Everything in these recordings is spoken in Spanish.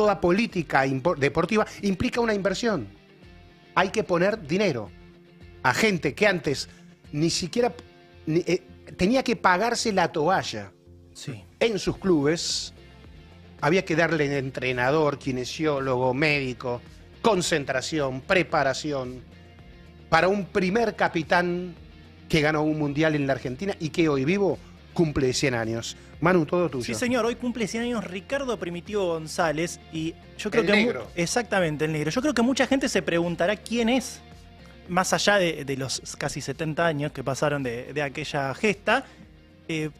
toda política deportiva implica una inversión. Hay que poner dinero a gente que antes ni siquiera tenía que pagarse la toalla en sus clubes. Había que darle entrenador, kinesiólogo, médico, concentración, preparación para un primer capitán que ganó un mundial en la Argentina y que hoy vivo cumple 100 años. Manu, todo tuyo. Sí, señor, hoy cumple 100 años Ricardo Primitivo González y yo creo el que... negro. Exactamente, el negro. Yo creo que mucha gente se preguntará quién es, más allá de los casi 70 años que pasaron de aquella gesta,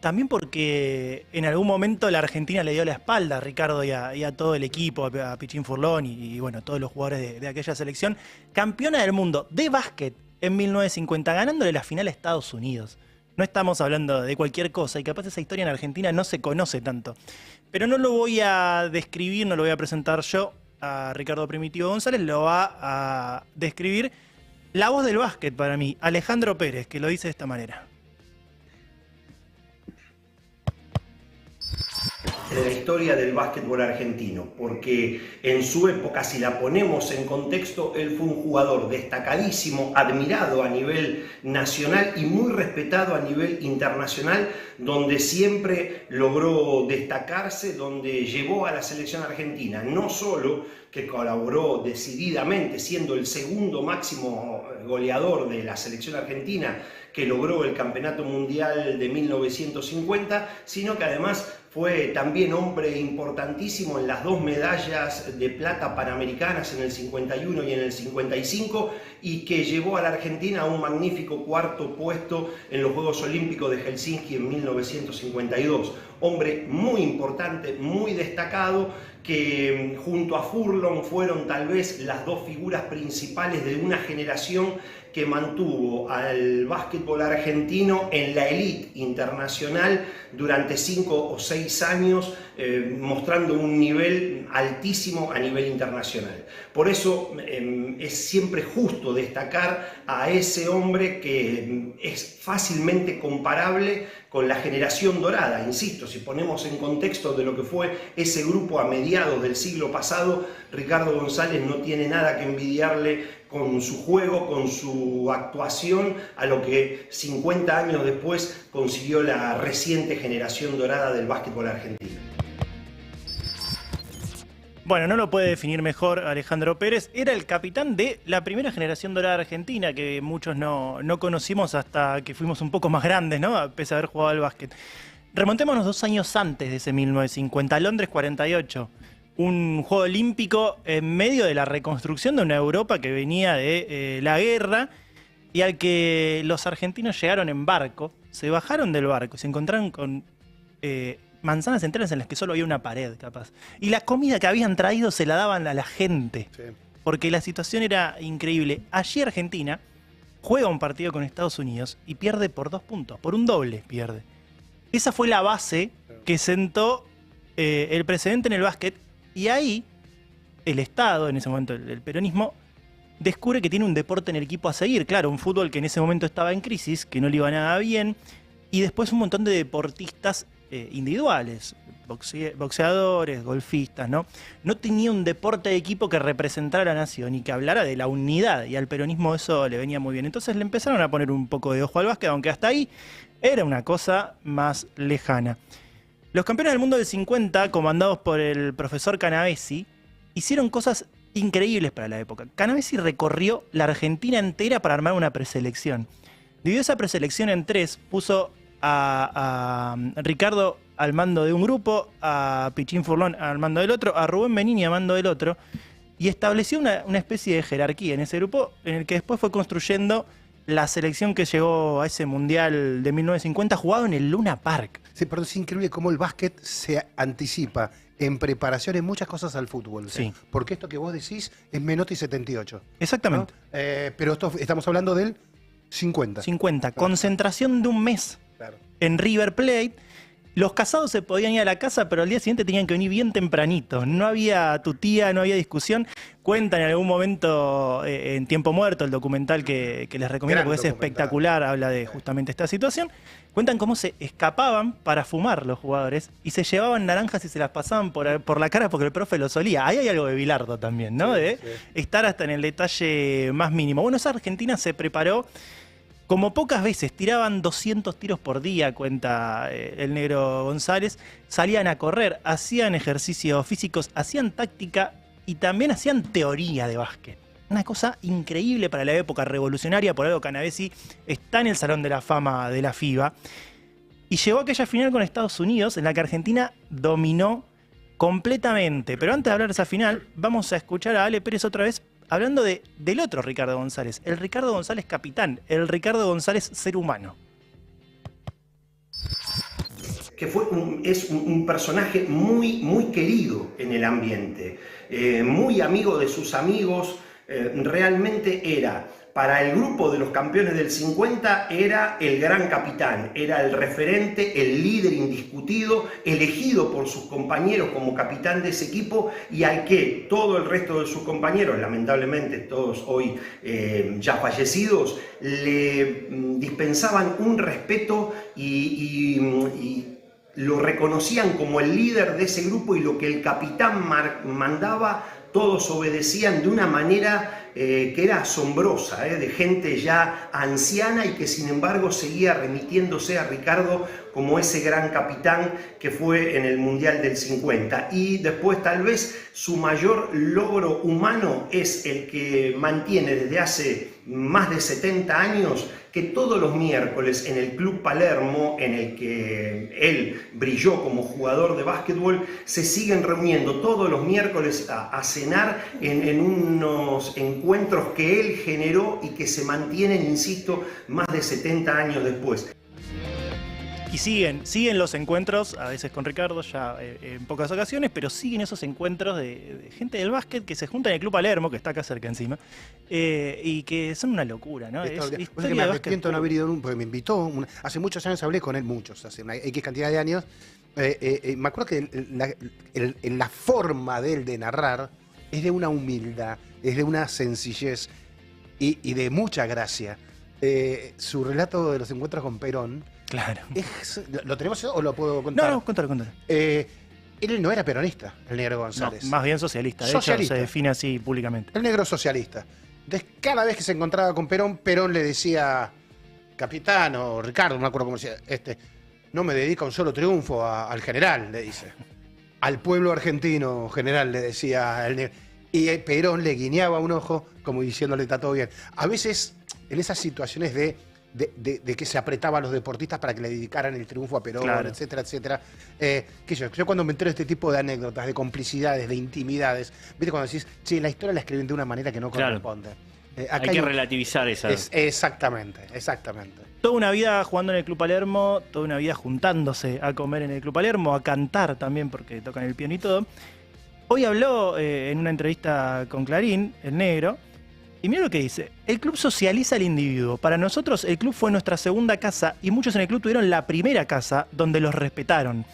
también porque en algún momento la Argentina le dio la espalda a Ricardo y a todo el equipo, a Pichín Furlón y bueno, todos los jugadores de aquella selección. Campeona del mundo de básquet en 1950, ganándole la final a Estados Unidos. No estamos hablando de cualquier cosa y capaz esa historia en Argentina no se conoce tanto. Pero no lo voy a describir, no lo voy a presentar yo a Ricardo Primitivo González, lo va a describir la voz del básquet para mí, Alejandro Pérez, que lo dice de esta manera. De la historia del básquetbol argentino, porque en su época, si la ponemos en contexto, él fue un jugador destacadísimo, admirado a nivel nacional y muy respetado a nivel internacional, donde siempre logró destacarse, donde llevó a la selección argentina, no solo que colaboró decididamente, siendo el segundo máximo goleador de la selección argentina, que logró el Campeonato Mundial de 1950, sino que además fue también hombre importantísimo en las 2 medallas de plata panamericanas en el 51 y en el 55 y que llevó a la Argentina a un magnífico 4º puesto en los Juegos Olímpicos de Helsinki en 1952. Hombre muy importante, muy destacado, que junto a Furlong fueron tal vez las 2 figuras principales de una generación que mantuvo al básquetbol argentino en la élite internacional durante 5 o 6 años, mostrando un nivel altísimo a nivel internacional. Por eso es siempre justo destacar a ese hombre que es fácilmente comparable con la generación dorada. Insisto, si ponemos en contexto de lo que fue ese grupo a mediados del siglo pasado, Ricardo González no tiene nada que envidiarle con su juego, con su actuación, a lo que 50 años después consiguió la reciente generación dorada del básquetbol argentino. Bueno, no lo puede definir mejor Alejandro Pérez. Era el capitán de la primera generación dorada argentina, que muchos no conocimos hasta que fuimos un poco más grandes, ¿no? A pesar de haber jugado al básquet. Remontémonos 2 años antes de ese 1950, Londres 48. Un juego olímpico en medio de la reconstrucción de una Europa que venía de la guerra y al que los argentinos llegaron en barco, se bajaron del barco y se encontraron con manzanas enteras en las que solo había una pared, capaz. Y la comida que habían traído se la daban a la gente, porque la situación era increíble. Allí Argentina juega un partido con Estados Unidos y pierde por 2 puntos, por un doble pierde. Esa fue la base que sentó el precedente en el básquet. Y ahí el Estado, en ese momento el peronismo, descubre que tiene un deporte en el equipo a seguir. Claro, un fútbol que en ese momento estaba en crisis, que no le iba nada bien. Y después un montón de deportistas individuales, boxeadores, golfistas, ¿no? No tenía un deporte de equipo que representara a la nación y que hablara de la unidad. Y al peronismo eso le venía muy bien. Entonces le empezaron a poner un poco de ojo al básquet, aunque hasta ahí era una cosa más lejana. Los campeones del mundo del 50, comandados por el profesor Canavesi, hicieron cosas increíbles para la época. Canavesi recorrió la Argentina entera para armar una preselección. Dividió esa preselección en 3, puso a Ricardo al mando de un grupo, a Pichín Furlón al mando del otro, a Rubén Benigni al mando del otro, y estableció una especie de jerarquía en ese grupo, en el que después fue construyendo la selección que llegó a ese Mundial de 1950 jugado en el Luna Park. Sí, pero es increíble cómo el básquet se anticipa en preparación en muchas cosas al fútbol. Sí. Porque esto que vos decís es Menotti 78. Exactamente. ¿No? Pero estamos hablando del 50. 50. Concentración de un mes en River Plate. Los casados se podían ir a la casa, pero al día siguiente tenían que venir bien tempranito. No había tutía, no había discusión. Cuentan en algún momento en Tiempo Muerto, el documental que les recomiendo Gran porque es documental. espectacular, habla de justamente esta situación. Cuentan cómo se escapaban para fumar los jugadores y se llevaban naranjas y se las pasaban por la cara porque el profe lo solía. Ahí hay algo de Bilardo también, ¿no? Sí, De sí. estar hasta en el detalle más mínimo. Bueno, esa Argentina se preparó. Como pocas veces, tiraban 200 tiros por día, cuenta el negro González, salían a correr, hacían ejercicios físicos, hacían táctica y también hacían teoría de básquet. Una cosa increíble para la época, revolucionaria, por algo Canavesi está en el Salón de la Fama de la FIBA. Y llegó a aquella final con Estados Unidos, en la que Argentina dominó completamente. Pero antes de hablar de esa final, vamos a escuchar a Ale Pérez otra vez hablando del otro Ricardo González, el Ricardo González capitán, el Ricardo González ser humano. Que es un personaje muy querido en el ambiente, muy amigo de sus amigos, realmente era, para el grupo de los campeones del 50, era el gran capitán, era el referente, el líder indiscutido, elegido por sus compañeros como capitán de ese equipo y al que todo el resto de sus compañeros, lamentablemente todos hoy ya fallecidos, le dispensaban un respeto y lo reconocían como el líder de ese grupo y lo que el capitán mandaba, todos obedecían de una manera que era asombrosa, de gente ya anciana y que sin embargo seguía remitiéndose a Ricardo como ese gran capitán que fue en el Mundial del 50. Y después tal vez su mayor logro humano es el que mantiene desde hace más de 70 años que todos los miércoles en el Club Palermo, en el que él brilló como jugador de básquetbol, se siguen reuniendo todos los miércoles a cenar en unos encuentros que él generó y que se mantienen, insisto, más de 70 años después. Y siguen los encuentros, a veces con Ricardo, ya en pocas ocasiones, pero siguen esos encuentros de gente del básquet que se junta en el Club Palermo, que está acá cerca encima, y que son una locura, ¿no? Es que me arrepiento de no haber ido nunca, porque me invitó, hace muchos años hablé con él, hace una X cantidad de años. Me acuerdo que la forma de él de narrar es de una humildad, es de una sencillez y de mucha gracia. Su relato de los encuentros con Perón, Claro. ¿lo tenemos o lo puedo contar? No, contalo. Él no era peronista, el negro González. No, más bien socialista, de Socialista. hecho se define así públicamente. El negro socialista. Entonces, cada vez que se encontraba con Perón, Perón le decía, capitán o Ricardo, no me acuerdo cómo decía, no me dedica un solo triunfo al general, le dice. Al pueblo argentino, general, le decía el negro. Y Perón le guiñaba un ojo como diciéndole, está todo bien. A veces, en esas situaciones de que se apretaba a los deportistas para que le dedicaran el triunfo a Perón, claro, etcétera, etcétera. Yo cuando me entero de este tipo de anécdotas, de complicidades, de intimidades, ¿viste cuando decís, che, la historia la escriben de una manera que no corresponde? Hay que relativizar esa. Exactamente. Toda una vida jugando en el Club Palermo, toda una vida juntándose a comer en el Club Palermo, a cantar también porque tocan el piano y todo. Hoy habló en una entrevista con Clarín, el negro, y mira lo que dice: el club socializa al individuo. Para nosotros el club fue nuestra segunda casa y muchos en el club tuvieron la primera casa donde los respetaron.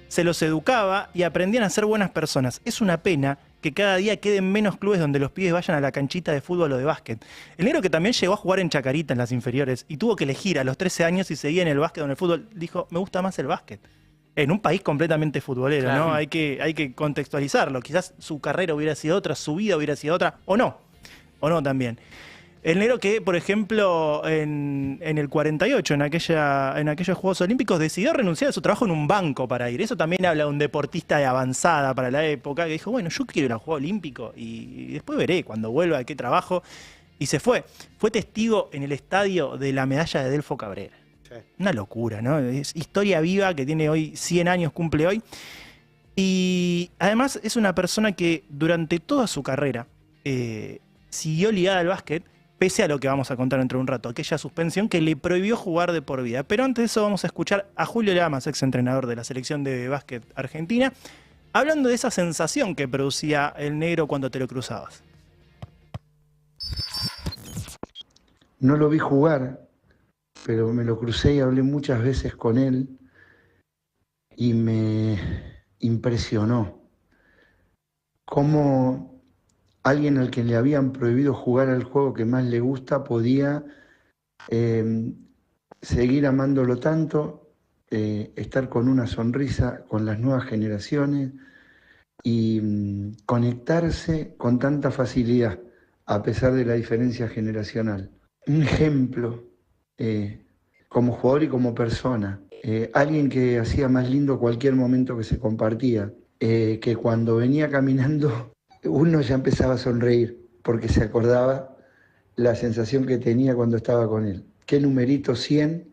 Se los educaba y aprendían a ser buenas personas. Es una pena que cada día queden menos clubes donde los pibes vayan a la canchita de fútbol o de básquet. El negro, que también llegó a jugar en Chacarita en las inferiores y tuvo que elegir a los 13 años si seguía en el básquet o en el fútbol, dijo, me gusta más el básquet. En un país completamente futbolero, claro, ¿no? Hay que contextualizarlo. Quizás su carrera hubiera sido otra, su vida hubiera sido otra, o no también. El negro que, por ejemplo, en el 48, en aquellos Juegos Olímpicos, decidió renunciar a su trabajo en un banco para ir. Eso también habla de un deportista de avanzada para la época, que dijo, bueno, yo quiero ir al Juego Olímpico y después veré cuando vuelva a qué trabajo. Y se fue. Fue testigo en el estadio de la medalla de Delfo Cabrera. Sí. Una locura, ¿no? Es historia viva que tiene hoy 100 años, cumple hoy. Y además es una persona que durante toda su carrera siguió ligada al básquet, pese a lo que vamos a contar dentro de un rato, aquella suspensión que le prohibió jugar de por vida. Pero antes de eso vamos a escuchar a Julio Lamas, ex entrenador de la selección de básquet argentina, hablando de esa sensación que producía el negro cuando te lo cruzabas. No lo vi jugar, pero me lo crucé y hablé muchas veces con él. y me impresionó cómo alguien al que le habían prohibido jugar al juego que más le gusta podía seguir amándolo tanto, estar con una sonrisa con las nuevas generaciones y conectarse con tanta facilidad, a pesar de la diferencia generacional. Un ejemplo como jugador y como persona, alguien que hacía más lindo cualquier momento que se compartía, que cuando venía caminando uno ya empezaba a sonreír porque se acordaba la sensación que tenía cuando estaba con él. Qué numerito 100,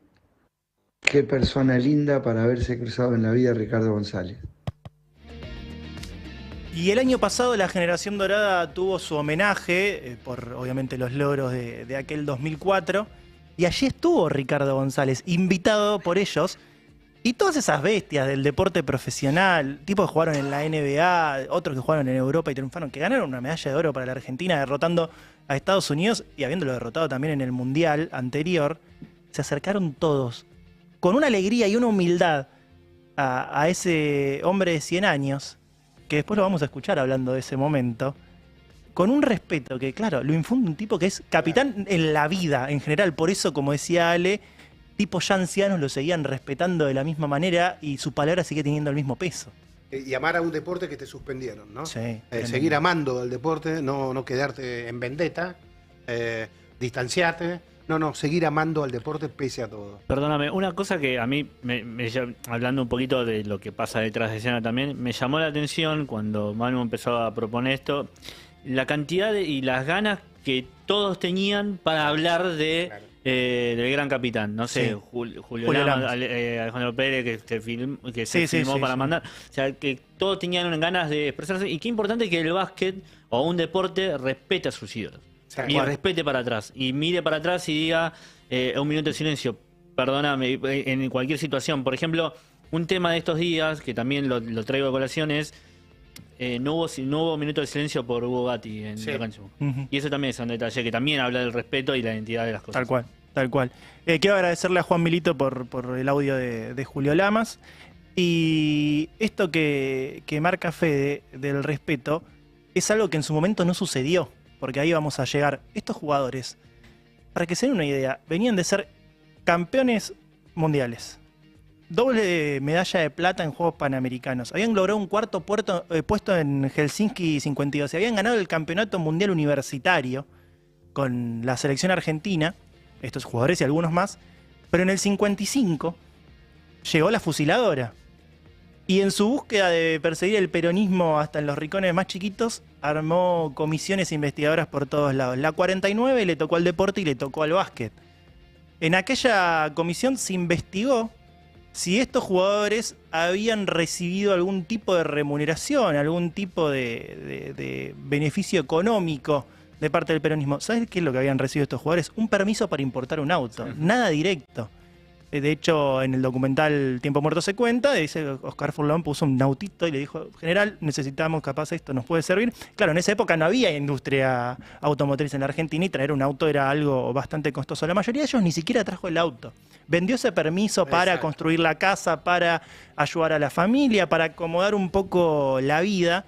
qué persona linda para haberse cruzado en la vida, Ricardo González. Y el año pasado la Generación Dorada tuvo su homenaje, por obviamente los logros de aquel 2004, y allí estuvo Ricardo González, invitado por ellos, y todas esas bestias del deporte profesional, tipos que jugaron en la NBA, otros que jugaron en Europa y triunfaron, que ganaron una medalla de oro para la Argentina derrotando a Estados Unidos y habiéndolo derrotado también en el Mundial anterior, se acercaron todos con una alegría y una humildad a ese hombre de 100 años, que después lo vamos a escuchar hablando de ese momento, con un respeto que, claro, lo infunde un tipo que es capitán en la vida en general. Por eso, como decía Ale, tipos ya ancianos lo seguían respetando de la misma manera y su palabra sigue teniendo el mismo peso. Y amar a un deporte que te suspendieron, ¿no? Sí. Seguir amando al deporte, no quedarte en vendetta, distanciarte. No, seguir amando al deporte pese a todo. Perdóname, una cosa que a mí, hablando un poquito de lo que pasa detrás de escena también, me llamó la atención cuando Manu empezó a proponer esto, la cantidad y las ganas que todos tenían para hablar de del gran capitán. No sé, sí. Julio Lamas, Alejandro Pérez, que se filmó para mandar. O sea, que todos tenían ganas de expresarse. Y qué importante que el básquet o un deporte respete a sus ídolos. Y respete para atrás. Y mire para atrás y diga un minuto de silencio. Perdóname, en cualquier situación. Por ejemplo, un tema de estos días, que también lo traigo a colación, es no hubo minuto de silencio por Hugo Gatti en la cancha. Y eso también es un detalle que también habla del respeto y la identidad de las cosas. Tal cual. Quiero agradecerle a Juan Milito por el audio de Julio Lamas. Y esto que marca Fede del respeto es algo que en su momento no sucedió. Porque ahí vamos a llegar. Estos jugadores, para que se den una idea, venían de ser campeones mundiales. Doble medalla de plata en Juegos Panamericanos. Habían logrado un cuarto puesto en Helsinki 52. Habían ganado el Campeonato Mundial Universitario con la selección argentina, estos jugadores y algunos más. Pero en el 55 llegó la fusiladora. Y en su búsqueda de perseguir el peronismo hasta en los rincones más chiquitos, armó comisiones investigadoras por todos lados. La 49 le tocó al deporte y le tocó al básquet. En aquella comisión se investigó si estos jugadores habían recibido algún tipo de remuneración, algún tipo de beneficio económico de parte del peronismo. ¿Sabes qué es lo que habían recibido estos jugadores? Un permiso para importar un auto, nada directo. De hecho, en el documental Tiempo Muerto se cuenta, dice Oscar Furlón puso un autito y le dijo, general, necesitamos capaz esto, nos puede servir. Claro, en esa época no había industria automotriz en la Argentina y traer un auto era algo bastante costoso. La mayoría de ellos ni siquiera trajo el auto. Vendió ese permiso para construir la casa, para ayudar a la familia, para acomodar un poco la vida,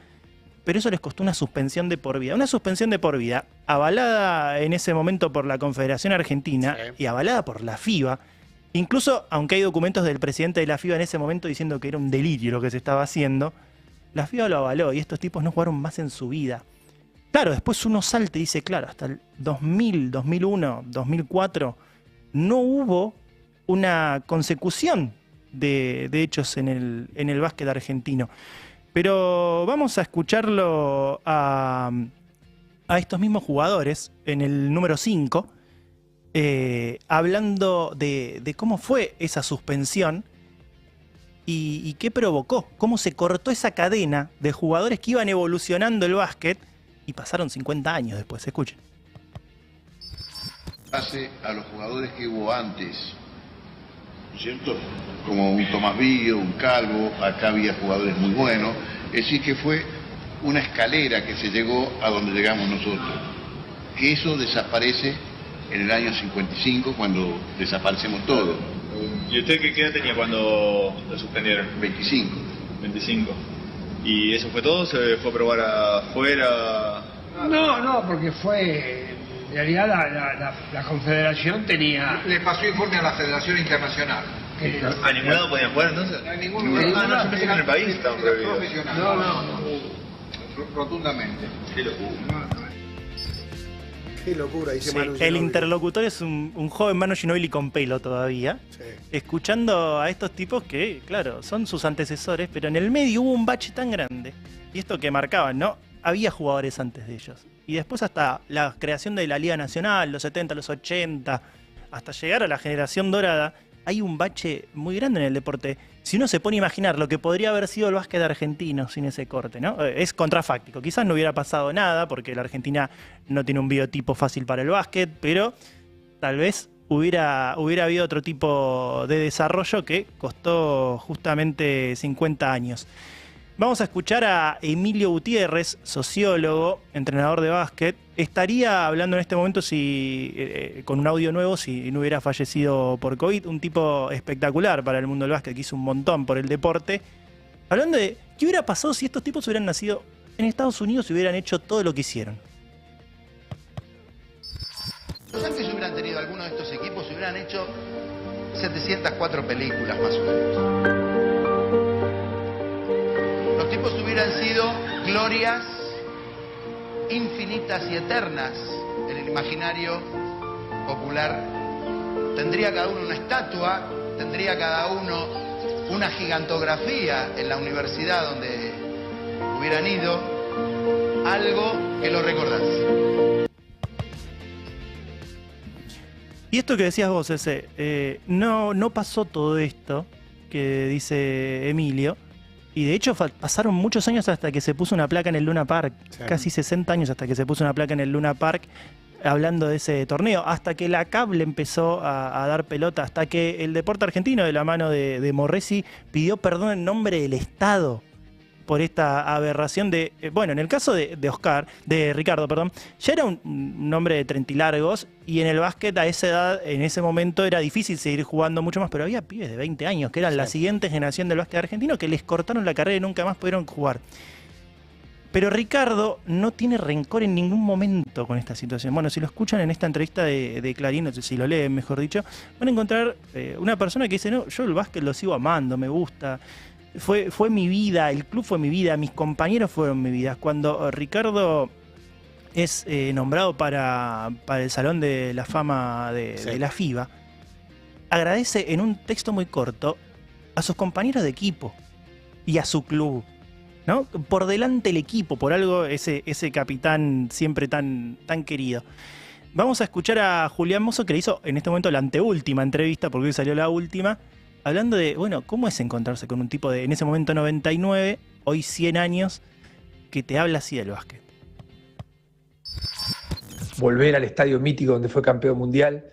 pero eso les costó una suspensión de por vida. Una suspensión de por vida avalada en ese momento por la Confederación Argentina y avalada por la FIBA. Incluso, aunque hay documentos del presidente de la FIBA en ese momento diciendo que era un delirio lo que se estaba haciendo, la FIBA lo avaló y estos tipos no jugaron más en su vida. Claro, después uno salta y dice, claro, hasta el 2000, 2001, 2004 no hubo una consecución de hechos en el básquet argentino. Pero vamos a escucharlo a estos mismos jugadores en el número 5, hablando de cómo fue esa suspensión y qué provocó, cómo se cortó esa cadena de jugadores que iban evolucionando el básquet y pasaron 50 años después. Escuchen. Hace a los jugadores que hubo antes, ¿cierto? Como un Tomás Vío, un Calvo, acá había jugadores muy buenos, es decir que fue una escalera que se llegó a donde llegamos nosotros, que eso desaparece en el año 55 cuando desaparecemos todos. ¿Y usted qué edad tenía cuando lo suspendieron? 25. 25. ¿Y eso fue todo? ¿Se fue a probar afuera? No, porque fue... En realidad la confederación tenía... Le pasó informe a la Federación Internacional. ¿A ningún lado podían jugar entonces? A ningún lugar. No, yo pensé que en el país estaban prohibidos. No. Rotundamente. Qué locura. Qué locura, dice Sí, Manu el Ginóbili. interlocutor es un joven Manu Ginóbili con pelo todavía, Sí. escuchando a estos tipos que, claro, son sus antecesores, pero en el medio hubo un bache tan grande, y esto que marcaban, ¿no? Había jugadores antes de ellos. Y después hasta la creación de la Liga Nacional, los 70, los 80, hasta llegar a la generación dorada, hay un bache muy grande en el deporte. Si uno se pone a imaginar lo que podría haber sido el básquet argentino sin ese corte, ¿no? Es contrafáctico. Quizás no hubiera pasado nada, porque la Argentina no tiene un biotipo fácil para el básquet, pero tal vez hubiera habido otro tipo de desarrollo que costó justamente 50 años. Vamos a escuchar a Emilio Gutiérrez, sociólogo, entrenador de básquet. Estaría hablando en este momento con un audio nuevo si no hubiera fallecido por COVID. Un tipo espectacular para el mundo del básquet, que hizo un montón por el deporte. Hablando de qué hubiera pasado si estos tipos hubieran nacido en Estados Unidos y hubieran hecho todo lo que hicieron. Los Yankees hubieran tenido algunos de estos equipos, hubieran hecho 704 películas más o menos. Los tipos hubieran sido glorias infinitas y eternas en el imaginario popular. Tendría cada uno una estatua, tendría cada uno una gigantografía en la universidad donde hubieran ido, algo que lo recordase. Y esto que decías vos, ese, no pasó todo esto que dice Emilio. Y de hecho pasaron muchos años hasta que se puso una placa en el Luna Park. Sí. Casi 60 años hasta que se puso una placa en el Luna Park hablando de ese torneo. Hasta que la CABLE empezó a dar pelota. Hasta que el deporte argentino, de la mano de Morresi, pidió perdón en nombre del Estado por esta aberración de... Bueno, en el caso de Ricardo, ya era un hombre de 30 y largos, y en el básquet a esa edad, en ese momento, era difícil seguir jugando mucho más, pero había pibes de 20 años, que eran la siguiente generación del básquet argentino, que les cortaron la carrera y nunca más pudieron jugar. Pero Ricardo no tiene rencor en ningún momento con esta situación. Bueno, si lo escuchan en esta entrevista de Clarín, no sé si lo leen, mejor dicho, van a encontrar una persona que dice, no, yo el básquet lo sigo amando, me gusta... Fue mi vida, el club fue mi vida, mis compañeros fueron mi vida. Cuando Ricardo es nombrado para el Salón de la Fama de la FIBA, agradece en un texto muy corto a sus compañeros de equipo y a su club, ¿no? Por delante el equipo, por algo ese capitán siempre tan querido. Vamos a escuchar a Julián Mozo, que le hizo en este momento la anteúltima entrevista, porque hoy salió la última, hablando de, bueno, ¿cómo es encontrarse con un tipo de, en ese momento 99, hoy 100 años, que te habla así del básquet? Volver al estadio mítico donde fue campeón mundial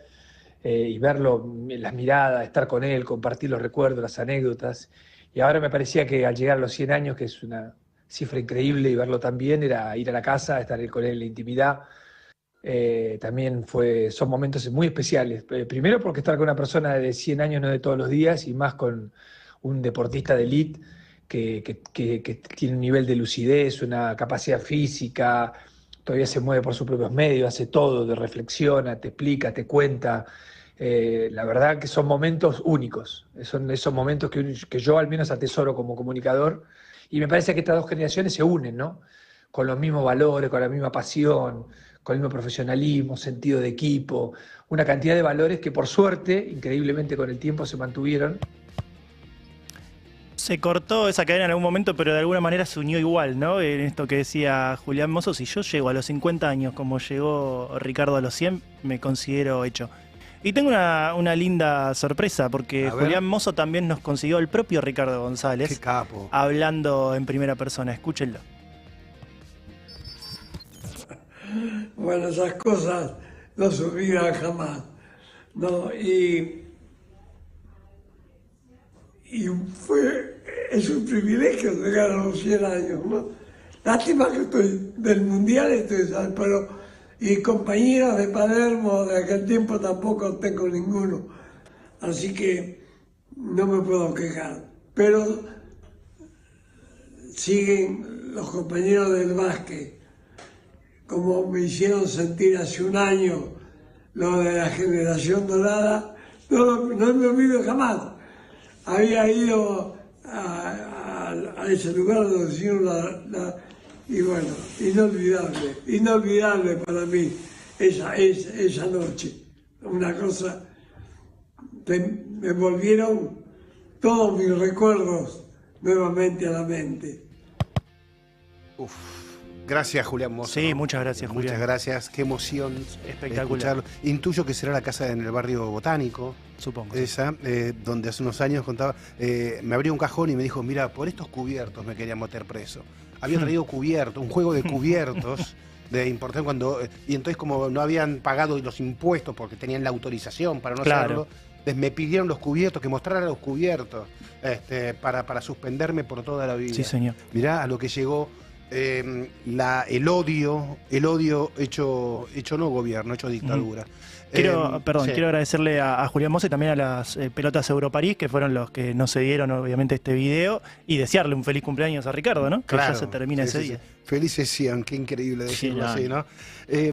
y verlo en las miradas, estar con él, compartir los recuerdos, las anécdotas. Y ahora me parecía que al llegar a los 100 años, que es una cifra increíble, y verlo también, era ir a la casa, estar con él en la intimidad. También son momentos muy especiales. Primero porque estar con una persona de 100 años no es de todos los días, y más con un deportista de élite que tiene un nivel de lucidez, una capacidad física, todavía se mueve por sus propios medios, hace todo, reflexiona, te explica, te cuenta. La verdad que son momentos únicos, son esos momentos que yo al menos atesoro como comunicador, y me parece que estas dos generaciones se unen, ¿no? Con los mismos valores, con la misma pasión, con el mismo profesionalismo, sentido de equipo, una cantidad de valores que por suerte, increíblemente con el tiempo, se mantuvieron. Se cortó esa cadena en algún momento, pero de alguna manera se unió igual, ¿no? En esto que decía Julián Mozo, si yo llego a los 50 años como llegó Ricardo a los 100, me considero hecho. Y tengo una linda sorpresa, porque Julián Mozo también nos consiguió el propio Ricardo González. ¡Qué capo! Hablando en primera persona, escúchenlo. Bueno, esas cosas no se olvidan jamás, ¿no? Y es un privilegio llegar a los 100 años, ¿no? Lástima que estoy del Mundial, y compañeros de Palermo de aquel tiempo tampoco tengo ninguno. Así que no me puedo quejar. Pero siguen los compañeros del básquet, como me hicieron sentir hace un año lo de la generación dorada, no me olvido jamás. Había ido a ese lugar donde hicieron y bueno, inolvidable para mí esa noche. Una cosa, me volvieron todos mis recuerdos nuevamente a la mente. Uf. Gracias, Julián Mozo. Sí, muchas gracias, Julián. Muchas gracias, qué emoción. Espectacular. Escucharlo. Intuyo que será la casa en el barrio Botánico. Supongo. Esa, donde hace unos años contaba, me abrió un cajón y me dijo, mira, por estos cubiertos me querían meter preso. Había traído cubiertos, un juego de cubiertos de importación y entonces como no habían pagado los impuestos porque tenían la autorización para no hacerlo, me pidieron los cubiertos, que mostrara los cubiertos para suspenderme por toda la vida. Sí, señor. Mirá a lo que llegó. El odio hecho no gobierno, hecho dictadura. Quiero agradecerle a Julián Mozo y también a las pelotas Europarís, que fueron los que nos cedieron obviamente este video, y desearle un feliz cumpleaños a Ricardo, ¿no? Claro, que ya se termina ese día. Felices sean, qué increíble decirlo así, ¿no?